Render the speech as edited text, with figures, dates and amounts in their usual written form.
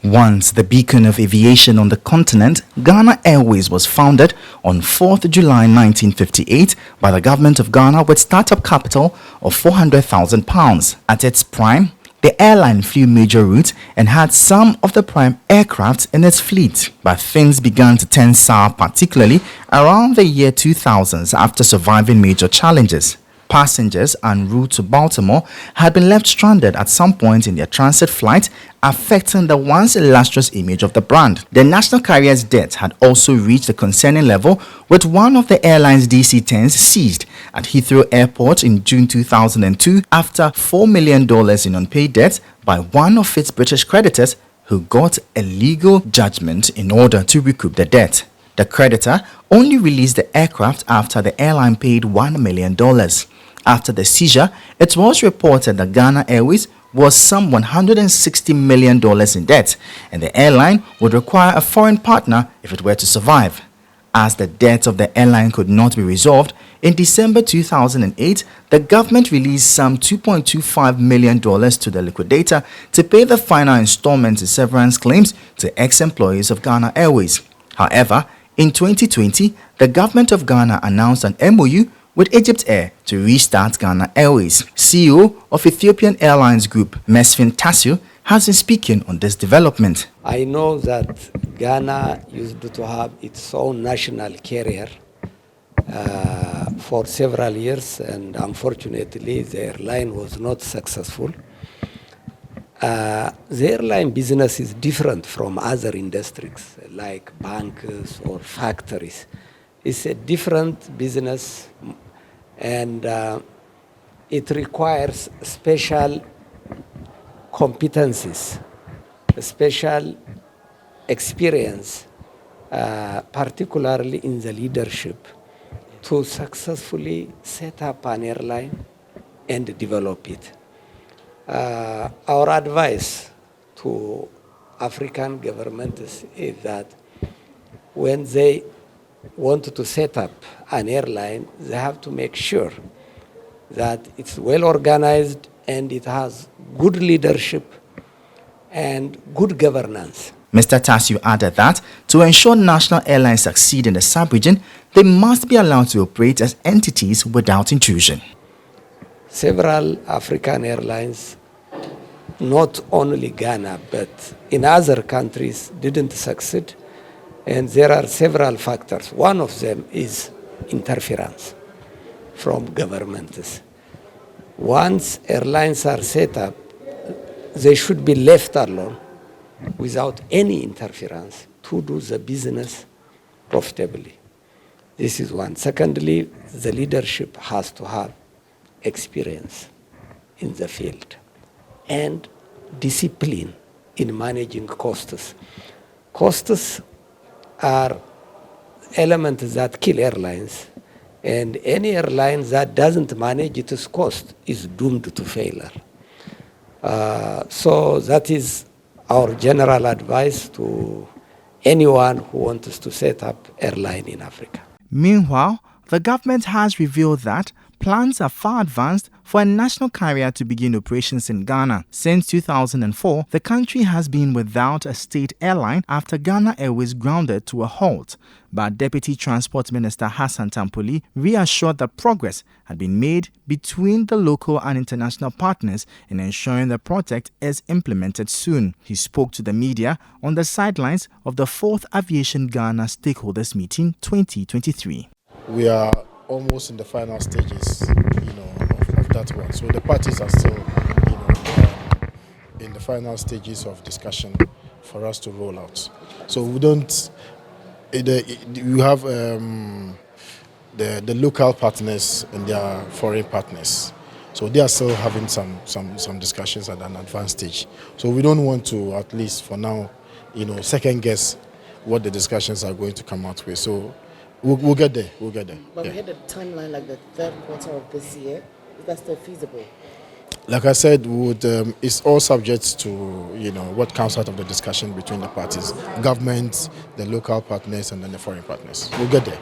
Once the beacon of aviation on the continent, Ghana Airways was founded on 4th July 1958 by the government of Ghana with startup capital of £400,000. At its prime, the airline flew major routes and had some of the prime aircraft in its fleet. But things began to turn sour, particularly around the year 2000 after surviving major challenges. Passengers en route to Baltimore had been left stranded at some point in their transit flight, affecting the once illustrious image of the brand. The national carrier's debt had also reached a concerning level, with one of the airline's DC-10s seized at Heathrow Airport in June 2002 after $4 million in unpaid debt by one of its British creditors, who got a legal judgment in order to recoup the debt. The creditor only released the aircraft after the airline paid $1 million. After the seizure, it was reported that Ghana Airways was some $160 million in debt, and the airline would require a foreign partner if it were to survive. As the debt of the airline could not be resolved, in December 2008, the government released some $2.25 million to the liquidator to pay the final installments in severance claims to ex-employees of Ghana Airways. However, in 2020, the government of Ghana announced an MOU with Egypt Air to restart Ghana Airways. CEO of Ethiopian Airlines Group, Mesfin Tassiu, has been speaking on this development. I know that Ghana used to have its own national carrier for several years, and unfortunately the airline was not successful. The airline business is different from other industries like banks or factories. It's a different business, and it requires special competencies, special experience, particularly in the leadership, to successfully set up an airline and develop it. Our advice to African governments is that when they want to set up an airline, they have to make sure that it's well organized and it has good leadership and good governance. Mr. Tassiu added that to ensure national airlines succeed in the sub-region, they must be allowed to operate as entities without intrusion. Several African airlines, not only Ghana, but in other countries, didn't succeed. And there are several factors. One of them is interference from governments. Once airlines are set up, they should be left alone without any interference to do the business profitably. This is one. Secondly, the leadership has to have experience in the field and discipline in managing costs. Costs are elements that kill airlines, and any airline that doesn't manage its cost is doomed to failure. So that is our general advice to anyone who wants to set up airline in Africa. Meanwhile, the government has revealed that plans are far advanced for a national carrier to begin operations in Ghana. Since 2004, the country has been without a state airline after Ghana Airways grounded to a halt. But Deputy Transport Minister Hassan Tampoli reassured that progress had been made between the local and international partners in ensuring the project is implemented soon. He spoke to the media on the sidelines of the 4th Aviation Ghana Stakeholders Meeting 2023. We are almost in the final stages, of that one. So the parties are still, in the final stages of discussion for us to roll out. So we don't. You have the local partners and their foreign partners. So they are still having some discussions at an advanced stage. So we don't want to, at least for now, second guess what the discussions are going to come out with. So we'll get there. But we had a timeline like the third quarter of this year. Is that still feasible? Like I said, it's all subject to what comes out of the discussion between the parties, government, the local partners, and then the foreign partners. We'll get there.